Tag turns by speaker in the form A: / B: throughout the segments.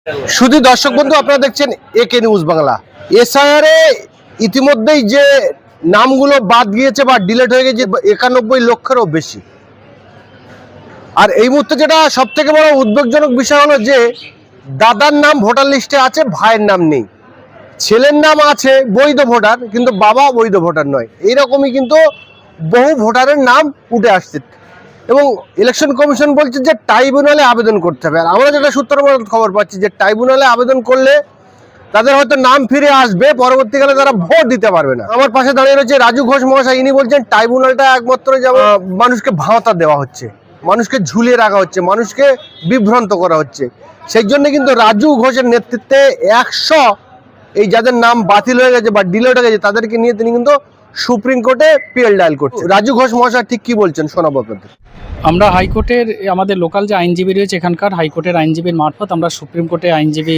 A: শুধু দর্শক বন্ধু, আপনারা দেখছেন একে নিউজ বাংলা। এসআইআর এ ইতিমধ্যেই যে নামগুলো বাদ গিয়েছে বা ডিলিট হয়ে গেছে 91 লক্ষেরও বেশি। আর এই মুহূর্তে যেটা সব থেকে বড় উদ্বেগজনক বিষয় হলো যে দাদার নাম ভোটার লিস্টে আছে, ভাইয়ের নাম নেই। ছেলের নাম আছে বৈধ ভোটার, কিন্তু বাবা বৈধ ভোটার নয়। এইরকমই কিন্তু বহু ভোটারের নাম উঠে আসছে এবং ইলেকশন কমিশন বলছে যে ট্রাইব্যুনালে আবেদন করতে হবে। আর আমরা যেটা সূত্র খবর পাচ্ছি যে ট্রাইব্যুনালে আবেদন করলে তাদের হয়তো নাম ফিরে আসবে, পরবর্তীকালে তারা ভোট দিতে পারবে না। আমার পাশে দাঁড়িয়ে রয়েছে রাজু ঘোষ মহাশয়। ইনি বলছেন ট্রাইব্যুনালটা একমাত্র যেমন মানুষকে ভাওতা দেওয়া হচ্ছে, মানুষকে ঝুলিয়ে রাখা হচ্ছে, মানুষকে বিভ্রান্ত করা হচ্ছে। সেই জন্য কিন্তু রাজু ঘোষের নেতৃত্বে 100 এই যাদের নাম বাতিল হয়ে গেছে বা ডিলিট হয়ে গেছে তাদেরকে নিয়ে তিনি কিন্তু সুপ্রিম কোর্টে পিএল ডায়াল করছে। রাজু ঘোষ মহাশয় ঠিক কি বলছেন শোনাবো আপনাদের।
B: আমরা হাইকোর্টের আমাদের লোকাল যে আইনজীবী রয়েছে এখানকার হাইকোর্টের আইনজীবীর মারফত আমরা সুপ্রিম কোর্টে আইনজীবী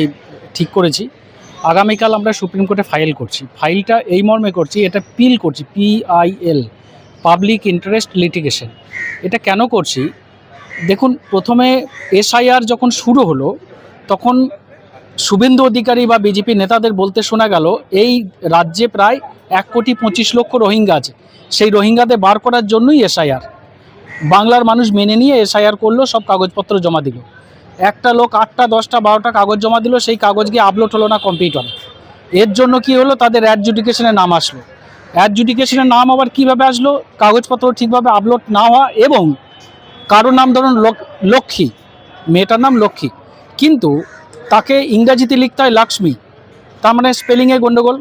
B: ঠিক করেছি। আগামীকাল আমরা সুপ্রিম কোর্টে ফাইল করছি। ফাইলটা এই মর্মে করছি, এটা পিল করছি, PIL, পাবলিক ইন্টারেস্ট লিটিগেশন। এটা কেন করছি দেখুন, প্রথমে SIR যখন শুরু হলো তখন শুভেন্দু অধিকারী বা বিজেপি নেতাদের বলতে শোনা গেল এই রাজ্যে প্রায় 1,25,00,000 রোহিঙ্গা আছে, সেই রোহিঙ্গাদের বার করার জন্যই SIR। বাংলার মানুষ মেনে নিয়ে SIR করলো, সব কাগজপত্র জমা দিল। একটা লোক 8টা 10টা 12টা কাগজ জমা দিল, সেই কাগজ গিয়ে আপলোড হলো না কম্পিউটারে। এর জন্য কি হলো, তাদের অ্যাডজুডিকেশনের নাম আসলো। অ্যাডজুডিকেশনের নাম আবার কীভাবে আসলো, কাগজপত্র ঠিকভাবে আপলোড না হওয়া, এবং কারোর নাম ধরুন লক্ষ্মী, মেয়েটার নাম লক্ষ্মী, কিন্তু তাকে ইংরাজিতে লিখতে হয় লক্ষ্মী, তার মানে স্পেলিংয়ে গণ্ডগোল।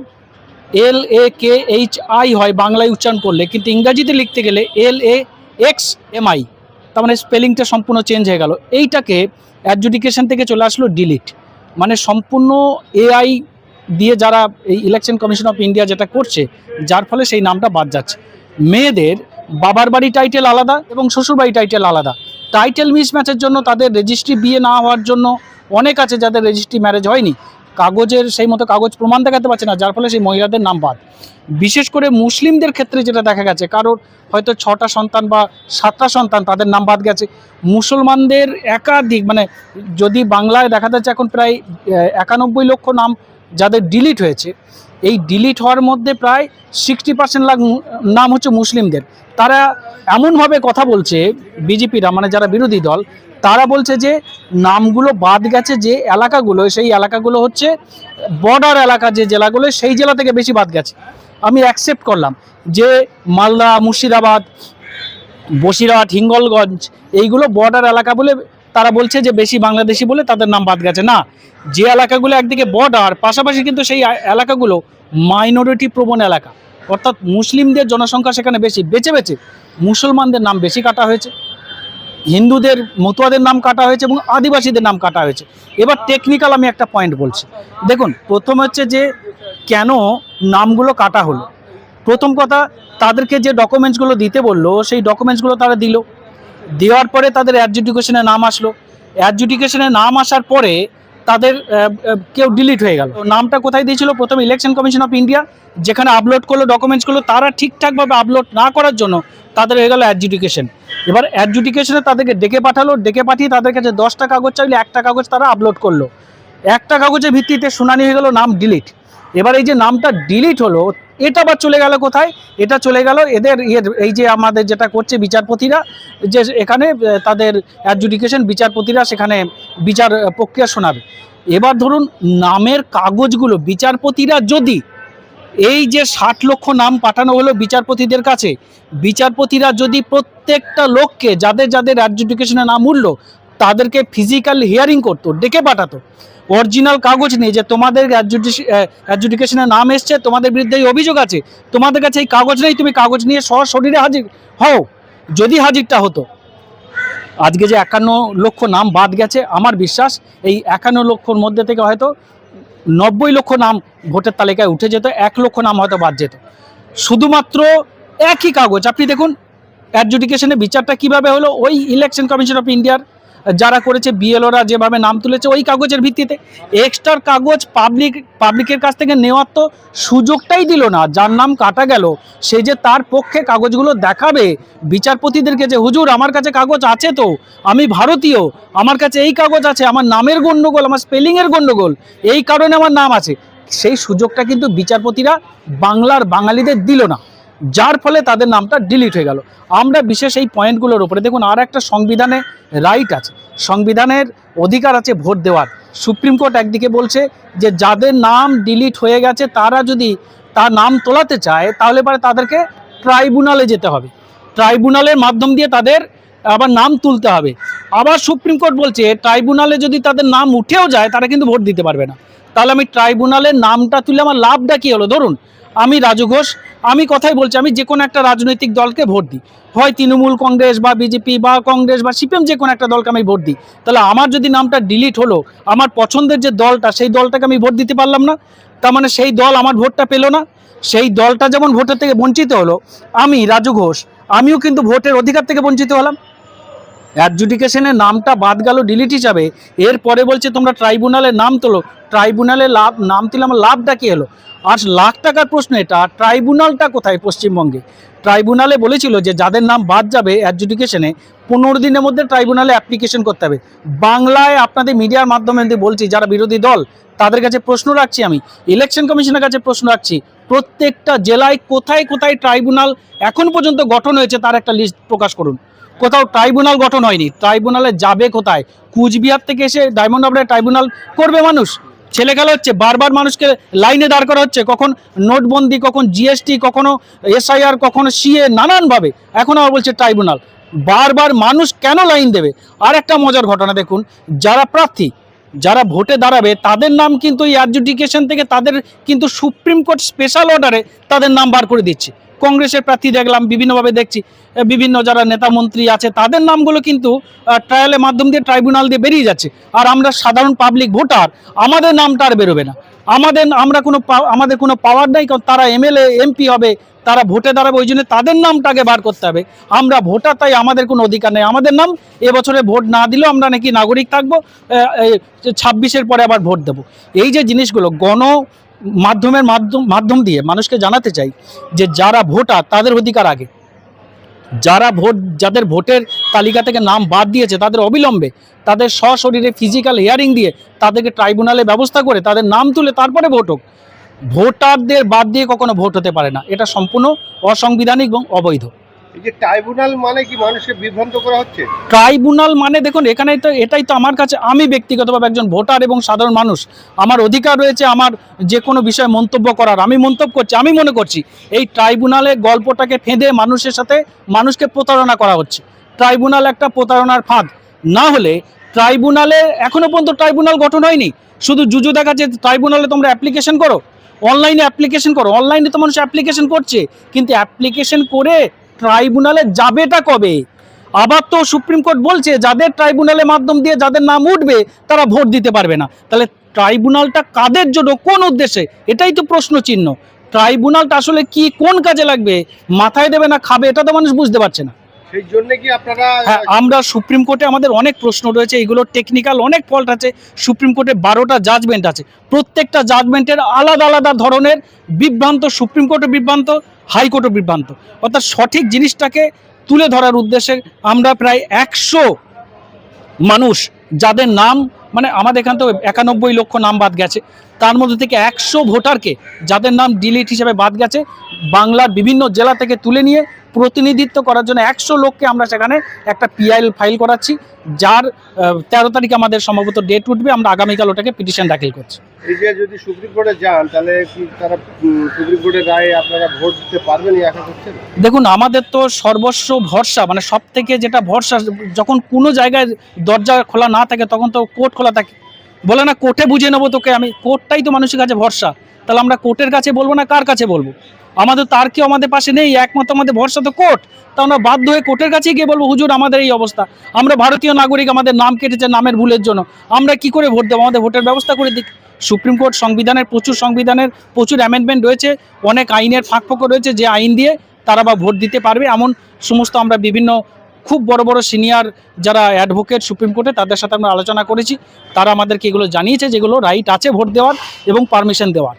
B: LAKHI হয় বাংলায় উচ্চারণ করলে, কিন্তু ইংরাজিতে লিখতে গেলে LAXMI, তার মানে স্পেলিংটা সম্পূর্ণ চেঞ্জ হয়ে গেল। এইটাকে অ্যাডজুডিকেশন থেকে চলে আসলো ডিলিট, মানে সম্পূর্ণ AI দিয়ে যারা এই ইলেকশন কমিশন অফ ইন্ডিয়া যেটা করছে, যার ফলে সেই নামটা বাদ যাচ্ছে। মেয়েদের বাবার বাড়ি টাইটেল আলাদা এবং শ্বশুরবাড়ি টাইটেল আলাদা। টাইটেল মিসম্যাচের জন্য তাদের রেজিস্ট্রি বিয়ে না হওয়ার জন্য অনেক আছে যাদের রেজিস্ট্রি ম্যারেজ হয়নি, কাগজের সেই মতো কাগজ প্রমাণ দেখাতে পারছে না, যার ফলে সেই মহিলাদের নাম বাদ। বিশেষ করে মুসলিমদের ক্ষেত্রে যেটা দেখা গেছে, কারোর হয়তো 6টা সন্তান বা 7টা সন্তান, তাদের নাম বাদ গেছে। মুসলমানদের একাধিক, মানে যদি বাংলায় দেখা যাচ্ছে এখন প্রায় 91 লক্ষ নাম যাদের ডিলিট হয়েছে, এই ডিলিট হওয়ার মধ্যে প্রায় 60% নাম হচ্ছে মুসলিমদের। তারা এমনভাবে কথা বলছে, বিজেপিরা মানে যারা বিরোধী দল, তারা বলছে যে নামগুলো বাদ গেছে যে এলাকাগুলো, সেই এলাকাগুলো হচ্ছে বর্ডার এলাকা, যে জেলাগুলো সেই জেলা থেকে বেশি বাদ গেছে। আমি অ্যাকসেপ্ট করলাম যে মালদা, মুর্শিদাবাদ, বসিরহাট, হিঙ্গলগঞ্জ এইগুলো বর্ডার এলাকা বলে তারা বলছে যে বেশি বাংলাদেশি বলে তাদের নাম বাদ গেছে। না, যে এলাকাগুলো একদিকে বর্ডার, পাশাপাশি কিন্তু সেই এলাকাগুলো মাইনরিটি প্রবণ এলাকা, অর্থাৎ মুসলিমদের জনসংখ্যা সেখানে বেশি, বেছে বেছে মুসলমানদের নাম বেশি কাটা হয়েছে, হিন্দুদের মতুয়াদের নাম কাটা হয়েছে এবং আদিবাসীদের নাম কাটা হয়েছে। এবার টেকনিক্যাল আমি একটা পয়েন্ট বলছি। দেখুন, প্রথম হচ্ছে যে কেন নামগুলো কাটা হলো। প্রথম কথা, তাদেরকে যে ডকুমেন্টসগুলো দিতে বললো সেই ডকুমেন্টসগুলো তারা দিল, দেওয়ার পরে তাদের অ্যাডজুডিকেশনে নাম আসলো। অ্যাডজুডিকেশনে নাম আসার পরে তাদের কেউ ডিলিট হয়ে গেল। নামটা কোথায় দিয়েছিল, প্রথম ইলেকশন কমিশন অফ ইন্ডিয়া, যেখানে আপলোড করলো ডকুমেন্টসগুলো, তারা ঠিকঠাকভাবে আপলোড না করার জন্য তাদের হয়ে গেল অ্যাডজুডিকেশন। এবার অ্যাডজুডিকেশনে তাদেরকে ডেকে পাঠালো, ডেকে পাঠিয়ে তাদের কাছে 10টা কাগজ চাইলে একটা কাগজ তারা আপলোড করলো। একটা কাগজের ভিত্তিতে শুনানি হয়ে গেল, নাম ডিলিট। এবার এই যে নামটা ডিলিট হলো, এটা আবার চলে গেল কোথায়, এটা চলে গেল এদের এই যে আমাদের যেটা করছে বিচারপতিরা, যে এখানে তাদের অ্যাডজুডিকেশন বিচারপতিরা সেখানে বিচার প্রক্রিয়া শোনাবে। এবার ধরুন নামের কাগজগুলো বিচারপতিরা যদি, এই যে 60 লক্ষ নাম পাঠানো হলো বিচারপতিদের কাছে, বিচারপতিরা যদি প্রত্যেকটা লোককে যাদের যাদের অ্যাডজুডিকেশনে নাম উঠলো তাদেরকে ফিজিক্যাল হিয়ারিং করতো, ডেকে পাঠাতো অরিজিনাল কাগজ নিয়ে, যে তোমাদের অ্যাডজুডিকেশনে নাম এসছে, তোমাদের বিরুদ্ধে এই অভিযোগ আছে, তোমাদের কাছে এই কাগজ নেই, তুমি কাগজ নিয়ে সশরীরে হাজির হও। যদি হাজিরটা হতো, আজকে যে 51 লক্ষ নাম বাদ গেছে, আমার বিশ্বাস এই 51 লক্ষর মধ্যে থেকে হয়তো 90 লক্ষ নাম ভোটের তালিকায় উঠে যেত, 1 লক্ষ নাম হয়তো বাদ যেত। শুধুমাত্র একই কাগজ। আপনি দেখুন অ্যাডজুডিকেশনের বিচারটা কিভাবে হলো, ওই ইলেকশন কমিশন অফ ইন্ডিয়ার যারা করেছে বিএলওরা যেভাবে নাম তুলেছে ওই কাগজের ভিত্তিতে। এক্সট্রা কাগজ পাবলিকের কাছ থেকে নেওয়ার তো সুযোগটাই দিল না। যার নাম কাটা গেল সে যে তার পক্ষে কাগজগুলো দেখাবে বিচারপতিদেরকে যে হুজুর আমার কাছে কাগজ আছে, তো আমি ভারতীয়, আমার কাছে এই কাগজ আছে, আমার নামের গণ্ডগোল, আমার স্পেলিংয়ের গণ্ডগোল, এই কারণে আমার নাম আছে, সেই সুযোগটা কিন্তু বিচারপতিরা বাংলার বাঙালিদের দিল না, যার ফলে তাদের নামটা ডিলিট হয়ে গেল। আমরা বিশেষ এই পয়েন্টগুলোর উপরে দেখুন, আর একটা সংবিধানে রাইট আছে, সংবিধানের অধিকার আছে ভোট দেওয়ার। সুপ্রিম কোর্ট একদিকে বলছে যে যাদের নাম ডিলিট হয়ে গেছে তারা যদি তার নাম তোলাতে চায় তাহলে পরে তাদেরকে ট্রাইব্যুনালে যেতে হবে, ট্রাইব্যুনালের মাধ্যম দিয়ে তাদের আবার নাম তুলতে হবে। আবার সুপ্রিম কোর্ট বলছে ট্রাইব্যুনালে যদি তাদের নাম উঠেও যায় তারা কিন্তু ভোট দিতে পারবে না। তাহলে আমি ট্রাইব্যুনালের নামটা তুলে আমার লাভটা কী হলো? ধরুন আমি রাজু ঘোষ, আমি কথাই বলছি, আমি যে কোনো একটা রাজনৈতিক দলকে ভোট দিই, হয় তৃণমূল কংগ্রেস বা বিজেপি বা কংগ্রেস বা সিপিএম, যে কোনো একটা দলকে আমি ভোট দিই। তাহলে আমার যদি নামটা ডিলিট হলো, আমার পছন্দের যে দলটা সেই দলটাকে আমি ভোট দিতে পারলাম না, তার মানে সেই দল আমার ভোটটা পেলো না। সেই দলটা যেমন ভোটের থেকে বঞ্চিত হলো, আমি রাজু ঘোষ আমিও কিন্তু ভোটের অধিকার থেকে বঞ্চিত হলাম। অ্যাডজুডিকেশনের নামটা বাদ গেল ডিলিট হিসাবে, এরপরে বলছে তোমরা ট্রাইব্যুনালে নাম তোলো, ট্রাইব্যুনালে নাম তুলে আমার লাভটা কী হলো? আর লাখ টাকার প্রশ্ন এটা, ট্রাইব্যুনালটা কোথায় পশ্চিমবঙ্গে? ট্রাইব্যুনালে বলেছিল যে যাদের নাম বাদ যাবে অ্যাডজুডিকেশনে 15 দিনের মধ্যে ট্রাইব্যুনালে অ্যাপ্লিকেশন করতে হবে। বাংলায় আপনাদের মিডিয়ার মাধ্যমে বলছি, যারা বিরোধী দল তাদের কাছে প্রশ্ন রাখছি, আমি ইলেকশন কমিশনের কাছে প্রশ্ন রাখছি, প্রত্যেকটা জেলায় কোথায় কোথায় ট্রাইব্যুনাল এখন পর্যন্ত গঠন হয়েছে তার একটা লিস্ট প্রকাশ করুন। কোথাও ট্রাইব্যুনাল গঠন হয়নি, ট্রাইব্যুনালে যাবে কোথায়? কুচবিহার থেকে এসে ডায়মন্ড হারবারে ট্রাইব্যুনাল করবে মানুষ? ছেলে খেলা হচ্ছে, বারবার মানুষকে লাইনে দাঁড় করা হচ্ছে, কখন নোটবন্দি, কখন জিএসটি, কখনো এসআইআর, কখনো সিএ, নানানভাবে। এখন আবার বলছে ট্রাইব্যুনাল, বারবার মানুষ কেন লাইন দেবে? আর একটা মজার ঘটনা দেখুন, যারা প্রার্থী, যারা ভোটে দাঁড়াবে তাদের নাম কিন্তু এই অ্যাডজুডিকেশন থেকে তাদের কিন্তু সুপ্রিম কোর্ট স্পেশাল অর্ডারে তাদের নাম বার করে দিচ্ছে। কংগ্রেসের প্রার্থী দেখলাম, বিভিন্নভাবে দেখছি, বিভিন্ন যারা নেতা মন্ত্রী আছে তাদের নামগুলো কিন্তু ট্রায়ালের মাধ্যম দিয়ে ট্রাইব্যুনাল দিয়ে বেরিয়ে যাচ্ছে। আর আমরা সাধারণ পাবলিক ভোটার, আমাদের নামটা আর বেরোবে না। আমাদের কোনো পাওয়ার নেই, কারণ তারা এমএলএ এমপি হবে, তারা ভোটে দাঁড়াবে, ওই জন্য তাদের নামটা আগে বার করতে হবে। আমরা ভোটার, তাই আমাদের কোনো অধিকার নেই। আমাদের নাম এবছরে ভোট না দিলেও আমরা নাকি নাগরিক থাকবো, 26-এর পরে আবার ভোট দেবো। এই যে জিনিসগুলো মাধ্যম দিয়ে মানুষকে জানাতে চাই যে যারা ভোটার তাদের অধিকার আগে, যাদের ভোটের তালিকা থেকে নাম বাদ দিয়েছে তাদের অবিলম্বে তাদের সশরীরে ফিজিক্যাল হিয়ারিং দিয়ে তাদেরকে ট্রাইব্যুনালে ব্যবস্থা করে তাদের নাম তুলে তারপরে ভোট হোক। ভোটারদের বাদ দিয়ে কখনো ভোট হতে পারে না, এটা সম্পূর্ণ অসাংবিধানিক এবং অবৈধ।
A: এই যে ট্রাইব্যুনাল মানে কি মানুষকে বিভ্রান্ত করা হচ্ছে?
B: ট্রাইব্যুনাল মানে দেখুন, এটাই তো আমার কাছে, আমি ব্যক্তিগতভাবে একজন ভোটার এবং সাধারণ মানুষ, আমার অধিকার রয়েছে আমার যে কোনো বিষয়ে মন্তব্য করার। আমি মন্তব্য করছি, আমি মনে করছি এই ট্রাইব্যুনালে গল্পটাকে ফেঁদে মানুষের সাথে মানুষকে প্রতারণা করা হচ্ছে। ট্রাইব্যুনাল একটা প্রতারণার ফাঁদ। না হলে ট্রাইব্যুনালে এখনো পর্যন্ত ট্রাইব্যুনাল গঠন হয়নি, শুধু জুজু দেখাচ্ছে ট্রাইব্যুনালে তোমরা অ্যাপ্লিকেশন করো, অনলাইনে অ্যাপ্লিকেশন করো। অনলাইনে তো মানুষ অ্যাপ্লিকেশন করছে, কিন্তু অ্যাপ্লিকেশন করে ট্রাইব্যুনালে যাবেটা কবে? আবার তো সুপ্রিম কোর্ট বলছে যাদের ট্রাইব্যুনালের মাধ্যম দিয়ে যাদের নাম উঠবে তারা ভোট দিতে পারবে না। তাহলে ট্রাইব্যুনালটা কাদের জন্য, কোন উদ্দেশ্যে? এটাই তো প্রশ্ন চিহ্ন। ট্রাইব্যুনালটা আসলে কি, কোন কাজে লাগবে? মাথায় দেবে না খাবে, এটা তো মানুষ বুঝতে পারছে না।
A: সেই জন্য কি আপনারা?
B: হ্যাঁ, আমরা সুপ্রিম কোর্টে আমাদের অনেক প্রশ্ন রয়েছে, এগুলো টেকনিক্যাল অনেক ফল্ট আছে। সুপ্রিম কোর্টে 12টা জাজমেন্ট আছে, প্রত্যেকটা জাজমেন্টের আলাদা আলাদা ধরনের বিভ্রান্ত, সুপ্রিম কোর্টও বিভ্রান্ত, হাইকোর্টও বিভ্রান্ত। অর্থাৎ সঠিক জিনিসটাকে তুলে ধরার উদ্দেশ্যে আমরা প্রায় 100 মানুষ যাদের নাম, মানে আমাদের এখান থেকে 91 লক্ষ নাম বাদ গেছে, তার মধ্যে থেকে 100 ভোটারকে যাদের নাম ডিলিট হিসেবে বাদ গেছে, বাংলার বিভিন্ন জেলা থেকে তুলে নিয়ে প্রতিনিধিত্ব করার জন্য 100 লোককে আমরা সেখানে একটা পিআইএল ফাইল করাচ্ছি, যার 13 তারিখে আমাদের সম্ভবত ডেট উঠবে। আমরা আগামীকাল ওটাকে পিটিশন দাখিল করছি।
A: এই যে যদি সুপ্রিম কোর্টে যান তাহলে কি তারা সুপ্রিম কোর্টের রায়ে আপনারা ভোট দিতে পারবেন আশা করছেন?
B: দেখুন, আমাদের তো সর্বস্ব ভরসা, মানে সব থেকে যেটা ভরসা, যখন কোনো জায়গায় দরজা খোলা না থাকে তখন তো কোর্ট খোলা থাকে। বলে না কোর্টে বুঝে নেবো তোকে আমি, কোর্টটাই তো মানুষের কাছে ভরসা। তাহলে আমরা কোর্টের কাছে বলবো না কার কাছে বলবো? আমাদের তার কেউ আমাদের পাশে নেই, একমাত্র আমাদের ভরসা তো কোর্ট। তা আমরা বাধ্য হয়ে কোর্টের কাছেই গিয়ে বলবো হুজুর আমাদের এই অবস্থা, আমরা ভারতীয় নাগরিক, আমাদের নাম কেটেছে নামের ভুলের জন্য, আমরা কি করে ভোট দেবো? আমাদের ভোটের ব্যবস্থা করে দিক। সুপ্রিম কোর্ট সংবিধানের প্রচুর অ্যামেন্ডমেন্ট রয়েছে, অনেক আইনের ফাঁকফোকর রয়েছে, যে আইন দিয়ে তারা বা ভোট দিতে পারবে এমন সমস্ত আমরা বিভিন্ন খুব বড় বড় সিনিয়র যারা অ্যাডভোকেট সুপ্রিম কোর্টে তাদের সাথে আমরা আলোচনা করেছি, তারা আমাদেরকে এগুলো জানিয়েছে যেগুলো রাইট আছে ভোট দেওয়ার এবং পারমিশন দেওয়ার।